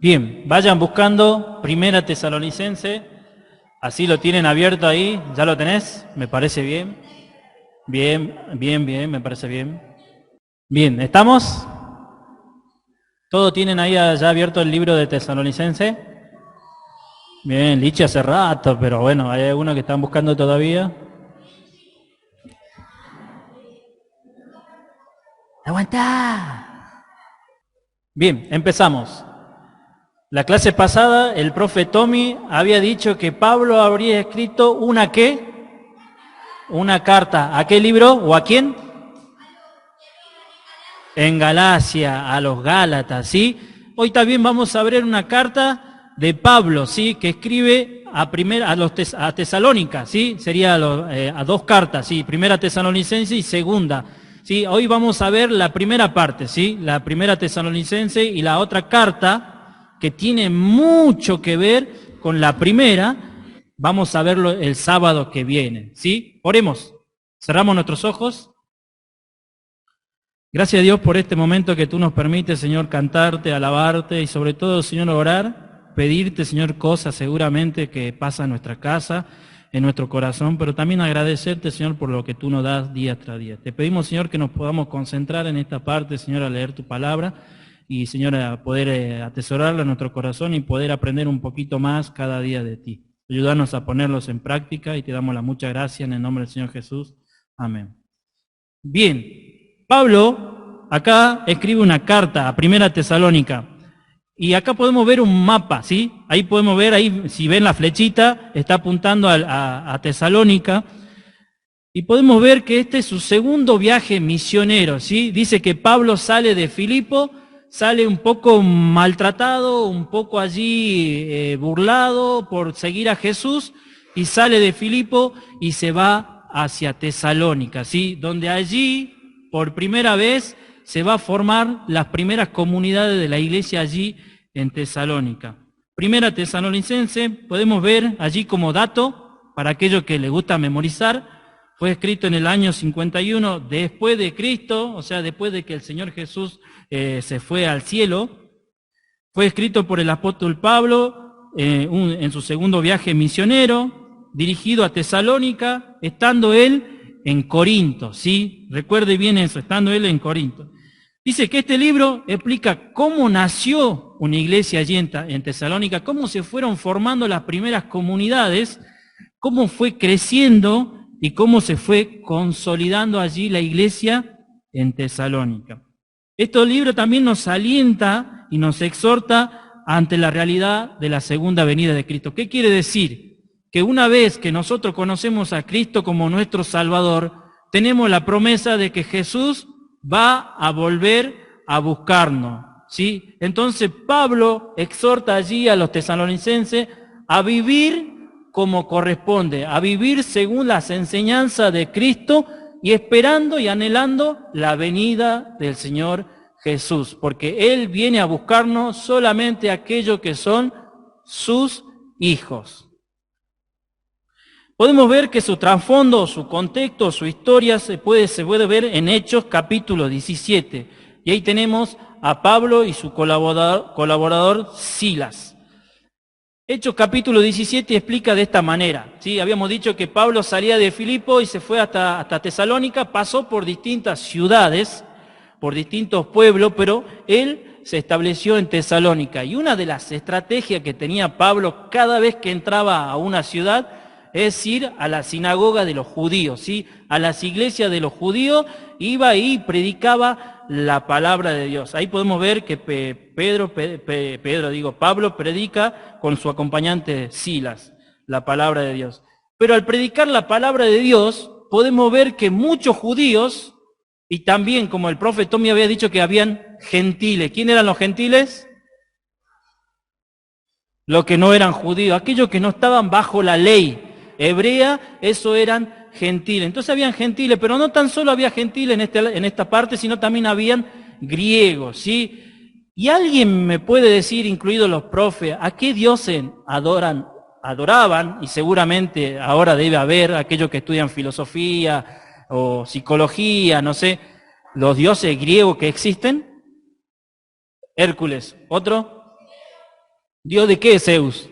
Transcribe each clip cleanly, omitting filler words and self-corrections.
Bien, vayan buscando Primera Tesalonicense, así lo tienen abierto ahí, ¿ya lo tenés? Me parece bien. Bien, me parece bien. Bien, ¿estamos? ¿Todos tienen ahí ya abierto el libro de Tesalonicense? Bien, Lichi hace rato, pero bueno, hay algunos que están buscando todavía. ¡Aguantá! Bien, empezamos. La clase pasada, el profe Tommy había dicho que Pablo habría escrito una ¿qué? Una carta. ¿A qué libro o a quién? En Galacia, a los Gálatas, ¿sí? Hoy también vamos a ver una carta de Pablo, ¿sí? Que escribe a Tesalónica, ¿sí? Sería a dos cartas, ¿sí? Primera Tesalonicense y segunda, ¿sí? Hoy vamos a ver la primera parte, ¿sí? La primera Tesalonicense y la otra carta que tiene mucho que ver con la primera. Vamos a verlo el sábado que viene, ¿sí? Oremos. Cerramos nuestros ojos. Gracias a Dios por este momento que tú nos permites, Señor, cantarte, alabarte y sobre todo, Señor, orar, pedirte, Señor, cosas seguramente que pasan en nuestra casa, en nuestro corazón, pero también agradecerte, Señor, por lo que tú nos das día tras día. Te pedimos, Señor, que nos podamos concentrar en esta parte, Señor, a leer tu palabra y, Señor, a poder atesorarla en nuestro corazón y poder aprender un poquito más cada día de ti. Ayúdanos a ponerlos en práctica y te damos la mucha gracia en el nombre del Señor Jesús. Amén. Bien. Pablo acá escribe una carta a Primera Tesalónica y acá podemos ver un mapa, ¿sí? Ahí podemos ver, ahí si ven la flechita, está apuntando a Tesalónica y podemos ver que este es su segundo viaje misionero, ¿sí? Dice que Pablo sale de Filipo, sale un poco maltratado, un poco allí burlado por seguir a Jesús y sale de Filipo y se va hacia Tesalónica, ¿sí? Donde allí por primera vez se va a formar las primeras comunidades de la iglesia allí en Tesalónica. Primera Tesalonicense, podemos ver allí como dato, para aquellos que les gusta memorizar, fue escrito en el año 51 después de Cristo, o sea, después de que el Señor Jesús se fue al cielo. Fue escrito por el apóstol Pablo en su segundo viaje misionero, dirigido a Tesalónica, estando él en Corinto, ¿sí? Recuerde bien eso, estando él en Corinto. Dice que este libro explica cómo nació una iglesia allí en Tesalónica, cómo se fueron formando las primeras comunidades, cómo fue creciendo y cómo se fue consolidando allí la iglesia en Tesalónica. Este libro también nos alienta y nos exhorta ante la realidad de la segunda venida de Cristo. ¿Qué quiere decir? Que una vez que nosotros conocemos a Cristo como nuestro Salvador, tenemos la promesa de que Jesús va a volver a buscarnos, ¿sí? Entonces Pablo exhorta allí a los tesalonicenses a vivir como corresponde, a vivir según las enseñanzas de Cristo y esperando y anhelando la venida del Señor Jesús, porque Él viene a buscarnos solamente aquellos que son sus hijos. Podemos ver que su trasfondo, su contexto, su historia se puede ver en Hechos capítulo 17. Y ahí tenemos a Pablo y su colaborador Silas. Hechos capítulo 17 explica de esta manera, ¿sí? Habíamos dicho que Pablo salía de Filipo y se fue hasta Tesalónica, pasó por distintas ciudades, por distintos pueblos, pero él se estableció en Tesalónica. Y una de las estrategias que tenía Pablo cada vez que entraba a una ciudad es ir a la sinagoga de los judíos, ¿sí? A las iglesias de los judíos, iba y predicaba la palabra de Dios. Ahí podemos ver que Pablo predica con su acompañante Silas la palabra de Dios. Pero al predicar la palabra de Dios, podemos ver que muchos judíos, y también como el profe Tommy había dicho que habían gentiles. ¿Quién eran los gentiles? Los que no eran judíos, aquellos que no estaban bajo la ley hebrea, eso eran gentiles. Entonces habían gentiles, pero no tan solo había gentiles en esta parte, sino también habían griegos, ¿sí? Y alguien me puede decir, incluidos los profes, ¿a qué dioses adoraban? Y seguramente ahora debe haber aquellos que estudian filosofía o psicología, no sé, los dioses griegos que existen. Hércules, ¿otro? ¿Dios de qué es Zeus?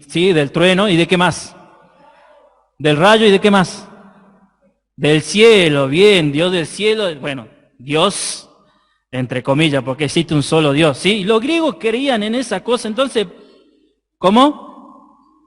Sí, del trueno. ¿Y de qué más? Del rayo. ¿Y de qué más? Del cielo. Bien, Dios del cielo. Bueno, Dios, entre comillas, porque existe un solo Dios, ¿sí? Y los griegos creían en esa cosa. Entonces, ¿cómo?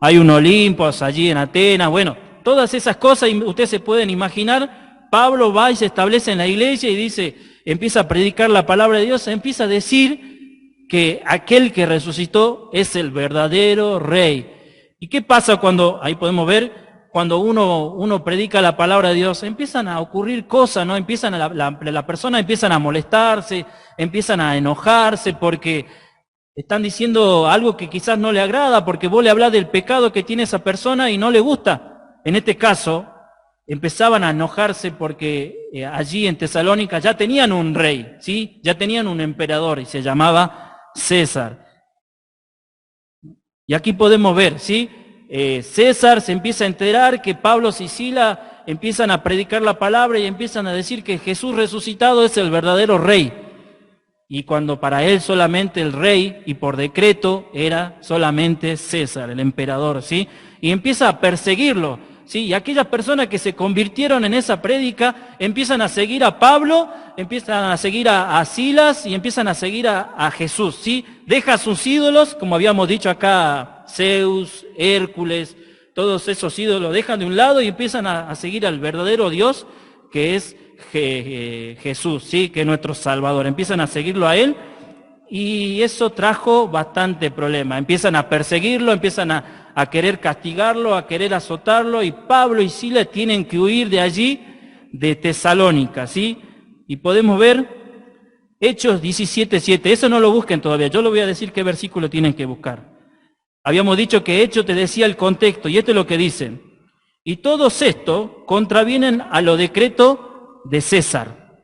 Hay un Olimpos allí en Atenas. Bueno, todas esas cosas, y ustedes se pueden imaginar, Pablo va y se establece en la iglesia y dice, empieza a predicar la palabra de Dios, empieza a decir que aquel que resucitó es el verdadero rey. ¿Y qué pasa cuando, ahí podemos ver, cuando uno predica la palabra de Dios? Empiezan a ocurrir cosas, ¿no? Empiezan la persona empiezan a molestarse, empiezan a enojarse porque están diciendo algo que quizás no le agrada, porque vos le hablás del pecado que tiene esa persona y no le gusta. En este caso, empezaban a enojarse porque allí en Tesalónica ya tenían un rey, ¿sí? Ya tenían un emperador y se llamaba César. Y aquí podemos ver, ¿sí? César se empieza a enterar que Pablo y Sila empiezan a predicar la palabra y empiezan a decir que Jesús resucitado es el verdadero rey. Y cuando para él solamente el rey, y por decreto, era solamente César, el emperador, ¿sí? Y empieza a perseguirlo, ¿sí? Y aquellas personas que se convirtieron en esa prédica empiezan a seguir a Pablo, empiezan a seguir a Silas y empiezan a seguir a Jesús, ¿sí? Deja sus ídolos, como habíamos dicho acá, Zeus, Hércules, todos esos ídolos dejan de un lado y empiezan a seguir al verdadero Dios, que es Jesús, ¿sí? Que es nuestro Salvador. Empiezan a seguirlo a Él y eso trajo bastante problema. Empiezan a perseguirlo, empiezan a querer castigarlo, a querer azotarlo, y Pablo y Silas tienen que huir de allí, de Tesalónica, ¿sí? Y podemos ver Hechos 17:7. Eso no lo busquen todavía, yo les voy a decir qué versículo tienen que buscar. Habíamos dicho que Hechos te decía el contexto, y esto es lo que dicen. Y todos estos contravienen a lo decreto de César,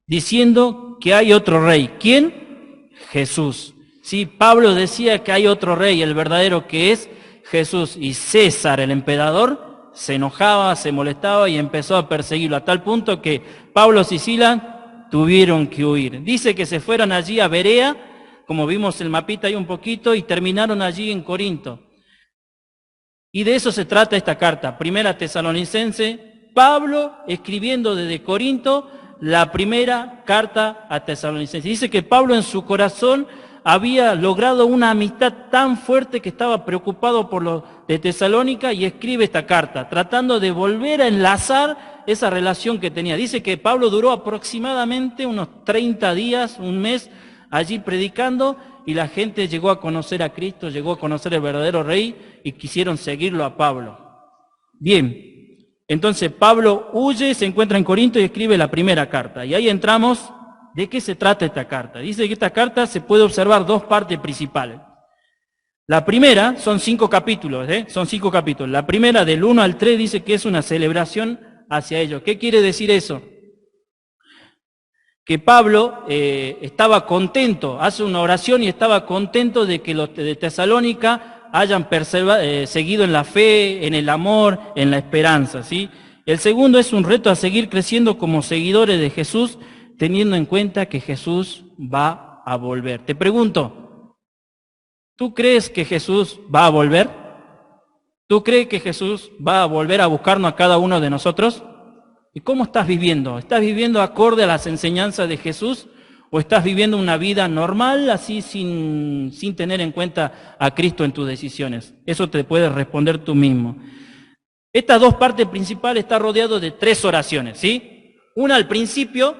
diciendo que hay otro rey. ¿Quién? Jesús. Sí, Pablo decía que hay otro rey, el verdadero, que es Jesús. Y César, el emperador, se enojaba, se molestaba y empezó a perseguirlo, a tal punto que Pablo y Silas tuvieron que huir. Dice que se fueron allí a Berea, como vimos el mapita ahí un poquito, y terminaron allí en Corinto. Y de eso se trata esta carta, Primera Tesalonicense, Pablo escribiendo desde Corinto la primera carta a Tesalonicenses. Dice que Pablo en su corazón había logrado una amistad tan fuerte que estaba preocupado por lo de Tesalónica y escribe esta carta, tratando de volver a enlazar esa relación que tenía. Dice que Pablo duró aproximadamente unos 30 días, un mes, allí predicando, y la gente llegó a conocer a Cristo, llegó a conocer el verdadero rey y quisieron seguirlo a Pablo. Bien. Entonces Pablo huye, se encuentra en Corinto y escribe la primera carta. Y ahí entramos, ¿de qué se trata esta carta? Dice que esta carta se puede observar dos partes principales. La primera, son 5 capítulos, son 5 capítulos. La primera, del 1 al 3, dice que es una celebración hacia ellos. ¿Qué quiere decir eso? Que Pablo estaba contento, hace una oración y estaba contento de que los de Tesalónica hayan seguido en la fe, en el amor, en la esperanza, ¿sí? El segundo es un reto a seguir creciendo como seguidores de Jesús, teniendo en cuenta que Jesús va a volver. Te pregunto, ¿tú crees que Jesús va a volver? ¿Tú crees que Jesús va a volver a buscarnos a cada uno de nosotros? ¿Y cómo estás viviendo? ¿Estás viviendo acorde a las enseñanzas de Jesús? ¿O estás viviendo una vida normal, así sin tener en cuenta a Cristo en tus decisiones? Eso te puedes responder tú mismo. Estas dos partes principales están rodeadas de 3 oraciones, ¿sí? Una al principio,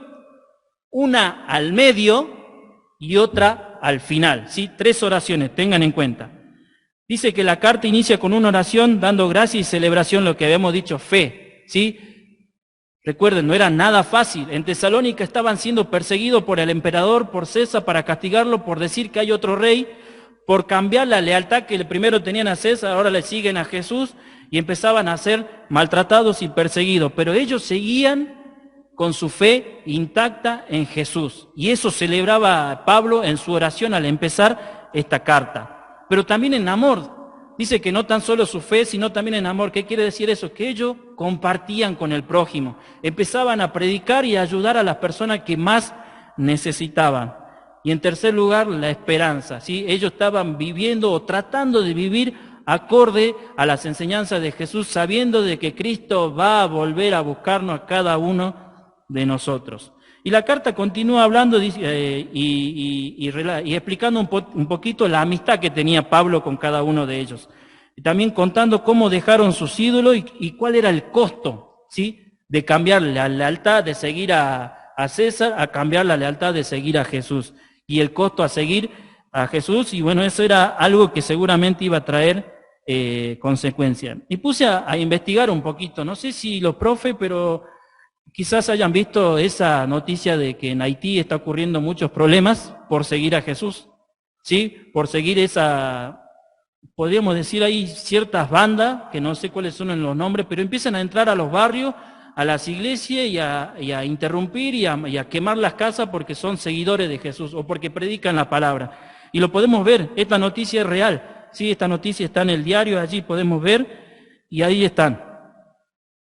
una al medio y otra al final, ¿sí? 3 oraciones, tengan en cuenta. Dice que la carta inicia con una oración dando gracia y celebración, lo que habíamos dicho, fe, ¿sí? Recuerden, no era nada fácil. En Tesalónica estaban siendo perseguidos por el emperador, por César, para castigarlo, por decir que hay otro rey, por cambiar la lealtad que primero tenían a César, ahora le siguen a Jesús, y empezaban a ser maltratados y perseguidos. Pero ellos seguían con su fe intacta en Jesús. Y eso celebraba Pablo en su oración al empezar esta carta. Pero también en amor. Dice que no tan solo su fe, sino también en amor. ¿Qué quiere decir eso? Que ellos compartían con el prójimo. Empezaban a predicar y a ayudar a las personas que más necesitaban. Y en tercer lugar, la esperanza, ¿sí? Ellos estaban viviendo o tratando de vivir acorde a las enseñanzas de Jesús, sabiendo de que Cristo va a volver a buscarnos a cada uno de nosotros. Y la carta continúa hablando y explicando un poquito la amistad que tenía Pablo con cada uno de ellos. Y también contando cómo dejaron sus ídolos y cuál era el costo, ¿sí?, de cambiar la lealtad de seguir a César a cambiar la lealtad de seguir a Jesús. Y el costo a seguir a Jesús, y bueno, eso era algo que seguramente iba a traer consecuencias. Y puse a investigar un poquito, no sé si los profes, pero quizás hayan visto esa noticia de que en Haití está ocurriendo muchos problemas por seguir a Jesús, ¿sí? Por seguir podríamos decir, hay ciertas bandas, que no sé cuáles son los nombres, pero empiezan a entrar a los barrios, a las iglesias y a interrumpir y a quemar las casas porque son seguidores de Jesús o porque predican la palabra. Y lo podemos ver, esta noticia es real, ¿sí? Esta noticia está en el diario, allí podemos ver, y ahí están.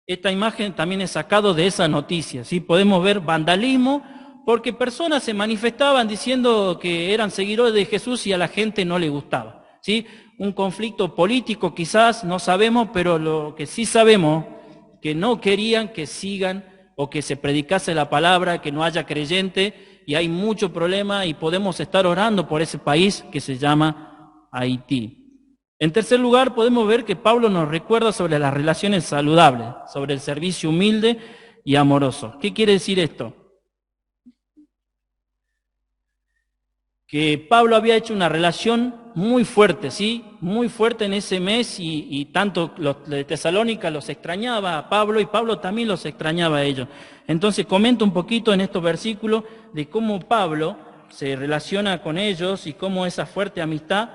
Esta imagen también es sacado de esa noticia, ¿sí? Podemos ver vandalismo, porque personas se manifestaban diciendo que eran seguidores de Jesús y a la gente no le gustaba, ¿sí? Un conflicto político quizás, no sabemos, pero lo que sí sabemos, que no querían que sigan o que se predicase la palabra, que no haya creyente, y hay mucho problema y podemos estar orando por ese país que se llama Haití. En tercer lugar, podemos ver que Pablo nos recuerda sobre las relaciones saludables, sobre el servicio humilde y amoroso. ¿Qué quiere decir esto? Que Pablo había hecho una relación muy fuerte, ¿sí? Muy fuerte en ese mes y tanto los de Tesalónica los extrañaba a Pablo y Pablo también los extrañaba a ellos. Entonces comento un poquito en estos versículos de cómo Pablo se relaciona con ellos y cómo esa fuerte amistad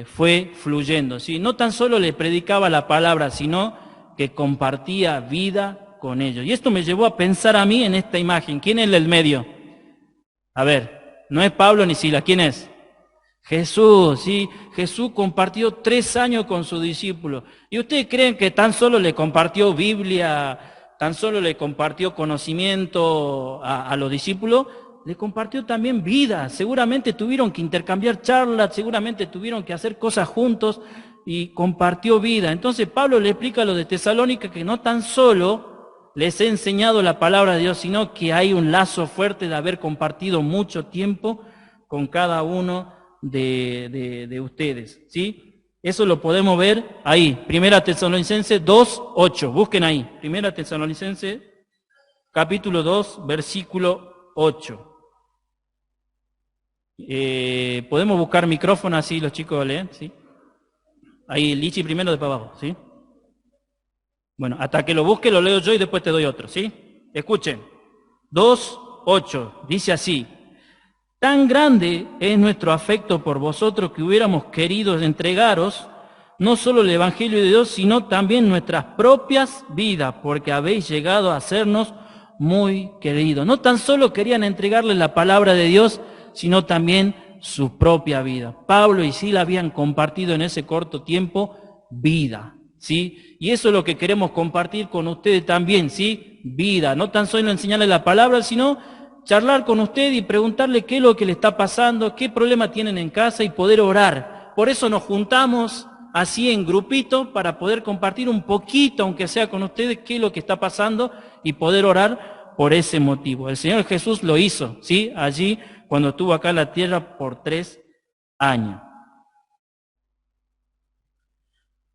fue fluyendo, ¿sí? No tan solo le predicaba la palabra, sino que compartía vida con ellos. Y esto me llevó a pensar a mí en esta imagen. ¿Quién es el del medio? A ver, no es Pablo ni Silas, ¿quién es? Jesús, ¿sí? Jesús compartió 3 años con sus discípulos. ¿Y ustedes creen que tan solo le compartió Biblia, tan solo le compartió conocimiento a los discípulos? Le compartió también vida. Seguramente tuvieron que intercambiar charlas, seguramente tuvieron que hacer cosas juntos y compartió vida. Entonces Pablo le explica a los de Tesalónica que no tan solo les he enseñado la palabra de Dios, sino que hay un lazo fuerte de haber compartido mucho tiempo con cada uno de ustedes, ¿sí? Eso lo podemos ver ahí, 1 Tesalonicenses 2:8, busquen ahí, 1 Tesalonicenses capítulo 2, versículo 8. Podemos buscar micrófono así los chicos leen, ¿sí? Ahí, Lichi primero, después abajo, ¿sí? Bueno, hasta que lo busque lo leo yo y después te doy otro, ¿sí? Escuchen, 2:8, dice así: tan grande es nuestro afecto por vosotros que hubiéramos querido entregaros no solo el Evangelio de Dios, sino también nuestras propias vidas, porque habéis llegado a hacernos muy queridos. No tan solo querían entregarle la palabra de Dios, sino también su propia vida. Pablo y Silas habían compartido en ese corto tiempo vida, ¿sí? Y eso es lo que queremos compartir con ustedes también, ¿sí? Vida, no tan solo enseñarles la palabra, sino charlar con usted y preguntarle qué es lo que le está pasando, qué problema tienen en casa y poder orar. Por eso nos juntamos así en grupito para poder compartir un poquito, aunque sea con ustedes, qué es lo que está pasando y poder orar por ese motivo. El Señor Jesús lo hizo, ¿sí? Allí cuando estuvo acá en la tierra por 3 años.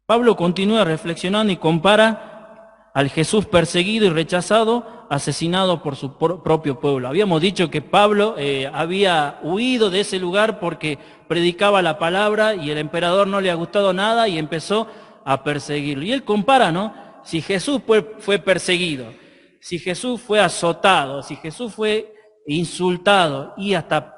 Pablo continúa reflexionando y compara al Jesús perseguido y rechazado, asesinado por su propio pueblo. Habíamos dicho que Pablo había huido de ese lugar porque predicaba la palabra y el emperador no le ha gustado nada y empezó a perseguirlo. Y él compara, ¿no? Si Jesús fue perseguido, si Jesús fue azotado, si Jesús fue insultado y hasta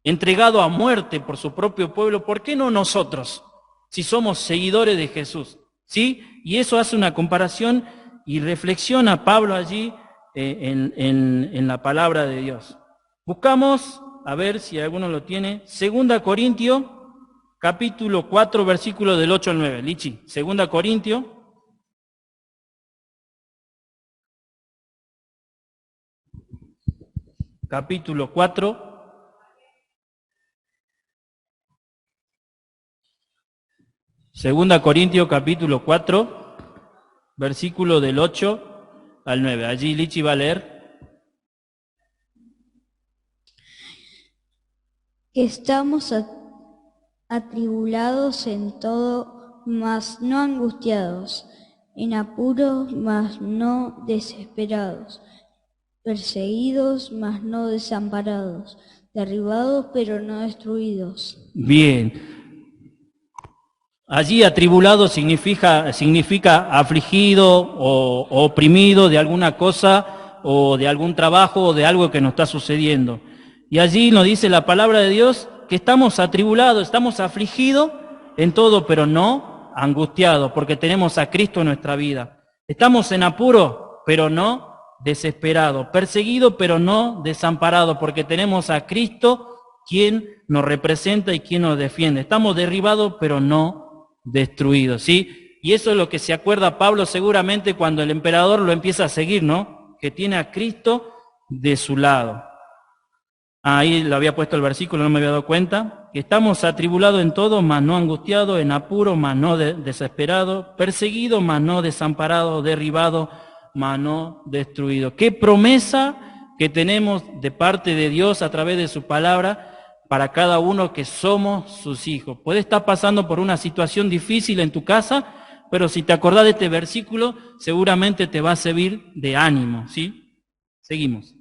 entregado a muerte por su propio pueblo, ¿por qué no nosotros? Si somos seguidores de Jesús, ¿sí? Y eso hace una comparación y reflexiona Pablo allí en la palabra de Dios. Buscamos, a ver si alguno lo tiene, 2 Corintios, capítulo 4, versículo del 8 al 9. Lichi, 2 Corintios. capítulo 4. Segunda Corintios capítulo 4, versículo del 8 al 9. Allí Lichi va a leer. Estamos atribulados en todo, mas no angustiados, en apuros, mas no desesperados, perseguidos, mas no desamparados, derribados, pero no destruidos. Bien. Allí atribulado significa afligido o oprimido de alguna cosa o de algún trabajo o de algo que nos está sucediendo. Y allí nos dice la palabra de Dios que estamos atribulados, estamos afligidos en todo, pero no angustiados, porque tenemos a Cristo en nuestra vida. Estamos en apuro, pero no desesperados, perseguidos, pero no desamparados, porque tenemos a Cristo quien nos representa y quien nos defiende. Estamos derribados, pero no destruidos, ¿sí? Y eso es lo que se acuerda Pablo seguramente cuando el emperador lo empieza a seguir, ¿no? Que tiene a Cristo de su lado. Ahí lo había puesto el versículo, no me había dado cuenta. Que estamos atribulados en todo, mas no angustiados, en apuro, mas no desesperados, perseguidos, mas no desamparados, derribados, mas no destruidos. Qué promesa que tenemos de parte de Dios a través de su palabra para cada uno que somos sus hijos. Puede estar pasando por una situación difícil en tu casa, pero si te acordás de este versículo, seguramente te va a servir de ánimo, ¿sí? Seguimos.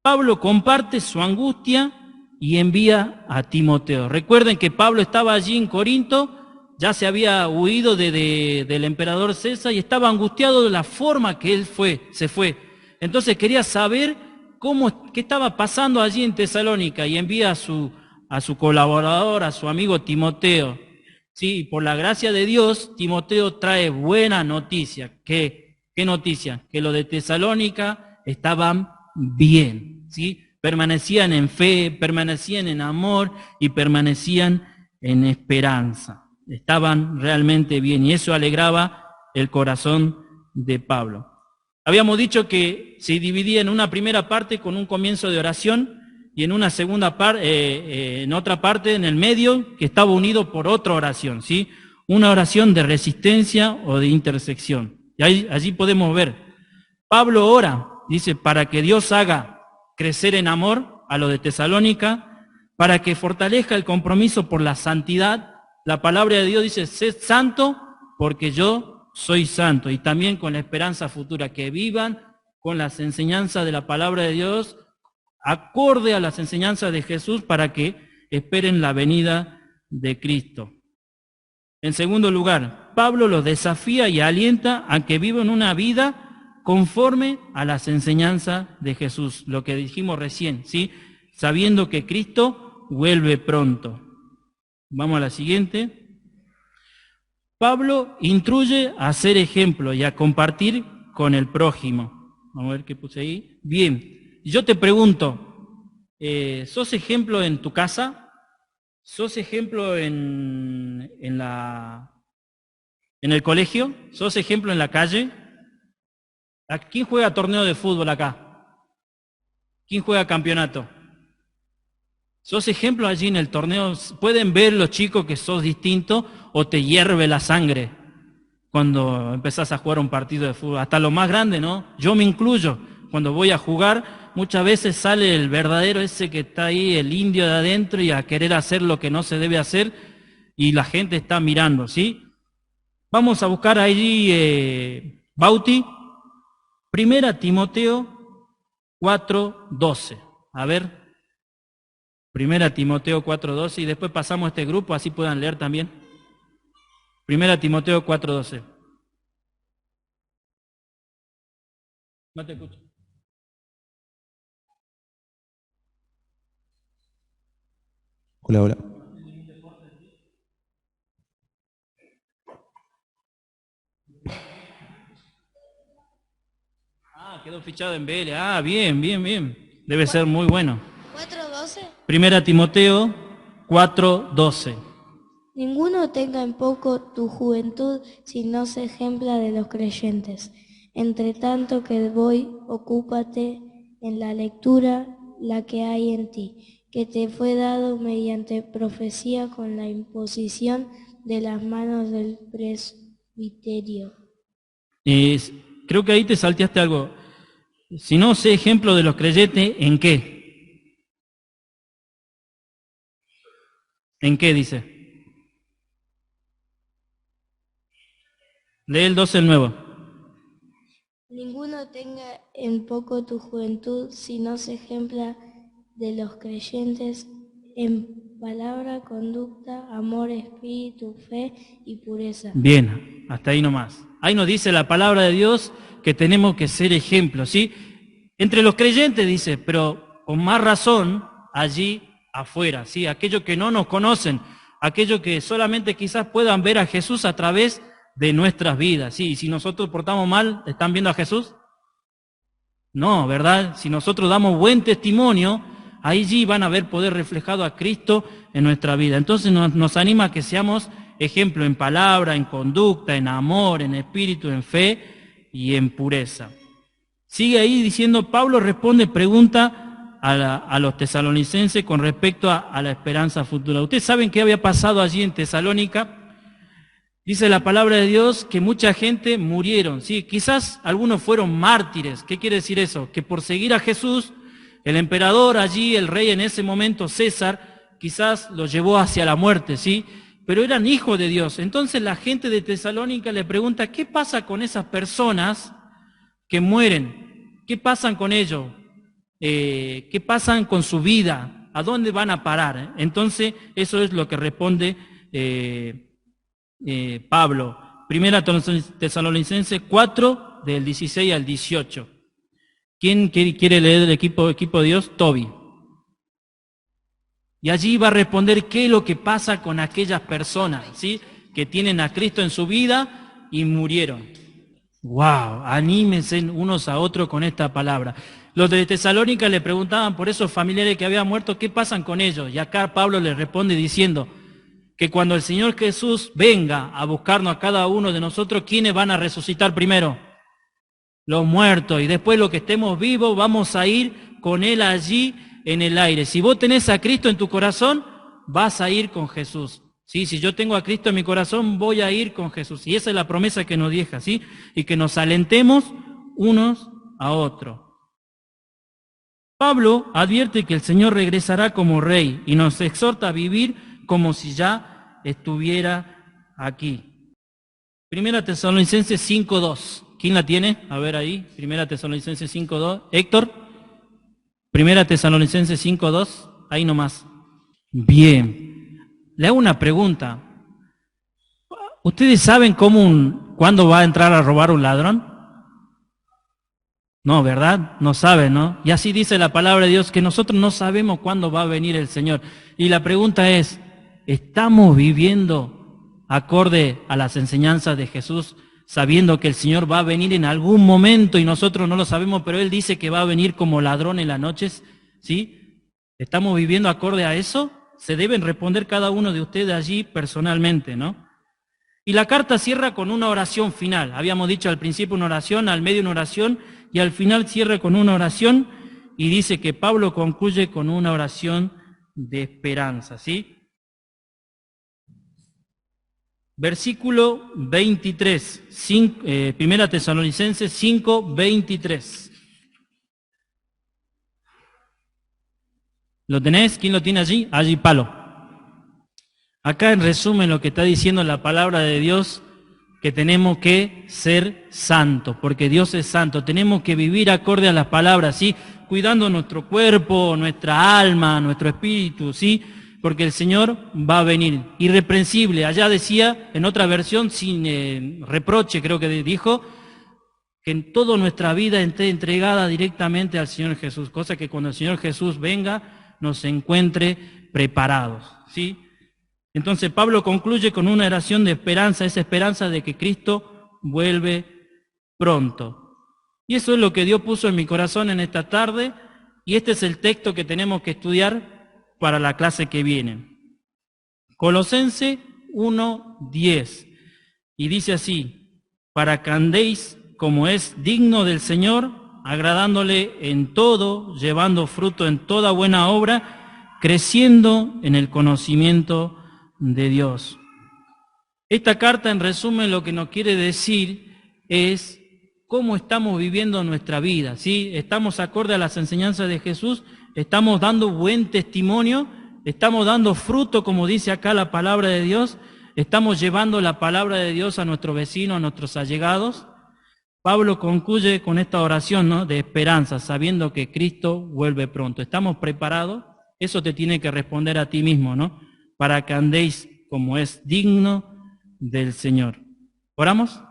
Pablo comparte su angustia y envía a Timoteo. Recuerden que Pablo estaba allí en Corinto, ya se había huido del emperador César y estaba angustiado de la forma que él se fue. Entonces quería saber qué estaba pasando allí en Tesalónica y envía a su colaborador, a su amigo Timoteo. Sí, por la gracia de Dios, Timoteo trae buena noticia. ¿Qué noticia? Que los de Tesalónica estaban bien, ¿sí? Permanecían en fe, permanecían en amor y permanecían en esperanza. Estaban realmente bien y eso alegraba el corazón de Pablo. Habíamos dicho que se dividía en una primera parte con un comienzo de oración y en una segunda parte, en otra parte, en el medio, que estaba unido por otra oración, ¿sí? Una oración de resistencia o de intersección. Y allí podemos ver. Pablo ora, dice, para que Dios haga crecer en amor a lo de Tesalónica, para que fortalezca el compromiso por la santidad. La palabra de Dios dice, sed santo porque yo soy santo, y también con la esperanza futura, que vivan con las enseñanzas de la palabra de Dios, acorde a las enseñanzas de Jesús, para que esperen la venida de Cristo. En segundo lugar, Pablo los desafía y alienta a que vivan una vida conforme a las enseñanzas de Jesús, lo que dijimos recién, ¿sí? Sabiendo que Cristo vuelve pronto. Vamos a la siguiente. Pablo instruye a ser ejemplo y a compartir con el prójimo. Vamos a ver qué puse ahí. Bien, yo te pregunto, ¿sos ejemplo en tu casa? ¿Sos ejemplo en el colegio? ¿Sos ejemplo en la calle? ¿A quién juega torneo de fútbol acá? ¿Quién juega campeonato? ¿Sos ejemplo allí en el torneo? ¿Pueden ver los chicos que sos distinto o te hierve la sangre cuando empezás a jugar un partido de fútbol? Hasta lo más grande, ¿no? Yo me incluyo. Cuando voy a jugar, muchas veces sale el verdadero ese que está ahí, el indio de adentro, y a querer hacer lo que no se debe hacer, y la gente está mirando, ¿sí? Vamos a buscar allí, Bauti, 1 Timoteo 4:12. A ver. 1 Timoteo 4:12 y después pasamos a este grupo, así puedan leer también. 1 Timoteo 4:12. No te escucho. Hola, hola. Quedó fichado en Vélez. Bien, bien, bien. Debe ser muy bueno. 4:12. 1 Timoteo 4:12. Ninguno tenga en poco tu juventud, si no se ejempla de los creyentes. Entre tanto que voy, ocúpate en la lectura la que hay en ti, que te fue dado mediante profecía con la imposición de las manos del presbiterio. Creo que ahí te salteaste algo. Si no, sé ejemplo de los creyentes, ¿en qué? ¿En qué dice? Lee el 12 el nuevo. Ninguno tenga en poco tu juventud, sino se ejempla de los creyentes en palabra, conducta, amor, espíritu, fe y pureza. Bien, hasta ahí nomás. Ahí nos dice la palabra de Dios que tenemos que ser ejemplos, ¿sí? Entre los creyentes dice, pero con más razón allí afuera, ¿sí? Aquellos que no nos conocen, aquellos que solamente quizás puedan ver a Jesús a través de nuestras vidas, ¿sí? Y si nosotros portamos mal, ¿están viendo a Jesús? No, ¿verdad? Si nosotros damos buen testimonio, allí van a ver poder reflejado a Cristo en nuestra vida. Entonces nos anima a que seamos ejemplo en palabra, en conducta, en amor, en espíritu, en fe y en pureza. Sigue ahí diciendo, Pablo responde pregunta a los tesalonicenses con respecto a la esperanza futura. ¿Ustedes saben qué había pasado allí en Tesalónica? Dice la palabra de Dios que mucha gente murieron, ¿sí? Quizás algunos fueron mártires. ¿Qué quiere decir eso? Que por seguir a Jesús, el emperador allí, el rey en ese momento, César, quizás los llevó hacia la muerte, ¿sí? Pero eran hijos de Dios. Entonces la gente de Tesalónica le pregunta, ¿qué pasa con esas personas que mueren? ¿Qué pasan con ellos? ¿Qué pasan con su vida? ¿A dónde van a parar? Entonces eso es lo que responde Pablo. Primera Tesalonicenses 4, del 16 al 18. ¿Quién quiere leer el equipo de Dios? Toby. Y allí va a responder qué es lo que pasa con aquellas personas, ¿sí? Que tienen a Cristo en su vida y murieron. ¡Wow! Anímense unos a otros con esta palabra. Los de Tesalónica le preguntaban por esos familiares que habían muerto, ¿qué pasan con ellos? Y acá Pablo les responde diciendo que cuando el Señor Jesús venga a buscarnos a cada uno de nosotros, ¿quiénes van a resucitar primero? Los muertos. Y después los que estemos vivos vamos a ir con Él allí en el aire. Si vos tenés a Cristo en tu corazón, vas a ir con Jesús. ¿Sí? Si yo tengo a Cristo en mi corazón, voy a ir con Jesús. Y esa es la promesa que nos deja, ¿sí? Y que nos alentemos unos a otros. Pablo advierte que el Señor regresará como rey y nos exhorta a vivir como si ya estuviera aquí. Primera Tesalonicenses 5:2. ¿Quién la tiene? A ver ahí. Primera Tesalonicenses 5:2. Héctor. Primera Tesalonicenses 5:2. Ahí nomás. Bien. Le hago una pregunta. ¿Ustedes saben cuándo va a entrar a robar un ladrón? No, ¿verdad? No saben, ¿no? Y así dice la palabra de Dios, que nosotros no sabemos cuándo va a venir el Señor. Y la pregunta es, ¿estamos viviendo acorde a las enseñanzas de Jesús, sabiendo que el Señor va a venir en algún momento y nosotros no lo sabemos, pero Él dice que va a venir como ladrón en las noches? ¿Sí? ¿Estamos viviendo acorde a eso? Se deben responder cada uno de ustedes allí personalmente, ¿no? Y la carta cierra con una oración final. Habíamos dicho al principio una oración, al medio una oración, y al final cierra con una oración, y dice que Pablo concluye con una oración de esperanza, ¿sí? Versículo 23, Primera Tesalonicenses 5:23. ¿Lo tenés? ¿Quién lo tiene allí? Allí, Palo. Acá en resumen lo que está diciendo la palabra de Dios, que tenemos que ser santos, porque Dios es santo. Tenemos que vivir acorde a las palabras, ¿sí? Cuidando nuestro cuerpo, nuestra alma, nuestro espíritu, ¿sí? Porque el Señor va a venir irreprensible. Allá decía, en otra versión, sin reproche, creo que dijo, que en toda nuestra vida esté entregada directamente al Señor Jesús, cosa que cuando el Señor Jesús venga, nos encuentre preparados, ¿sí? Entonces Pablo concluye con una oración de esperanza, esa esperanza de que Cristo vuelve pronto. Y eso es lo que Dios puso en mi corazón en esta tarde, y este es el texto que tenemos que estudiar para la clase que viene. Colosenses 1:10, y dice así: para que andéis como es digno del Señor, agradándole en todo, llevando fruto en toda buena obra, creciendo en el conocimiento de Dios. Esta carta, en resumen, lo que nos quiere decir es cómo estamos viviendo nuestra vida, ¿sí? Estamos acorde a las enseñanzas de Jesús, estamos dando buen testimonio, estamos dando fruto, como dice acá la palabra de Dios, estamos llevando la palabra de Dios a nuestros vecinos, a nuestros allegados. Pablo concluye con esta oración, ¿no?, de esperanza, sabiendo que Cristo vuelve pronto. ¿Estamos preparados? Eso te tiene que responder a ti mismo, ¿no? Para que andéis como es digno del Señor. ¿Oramos?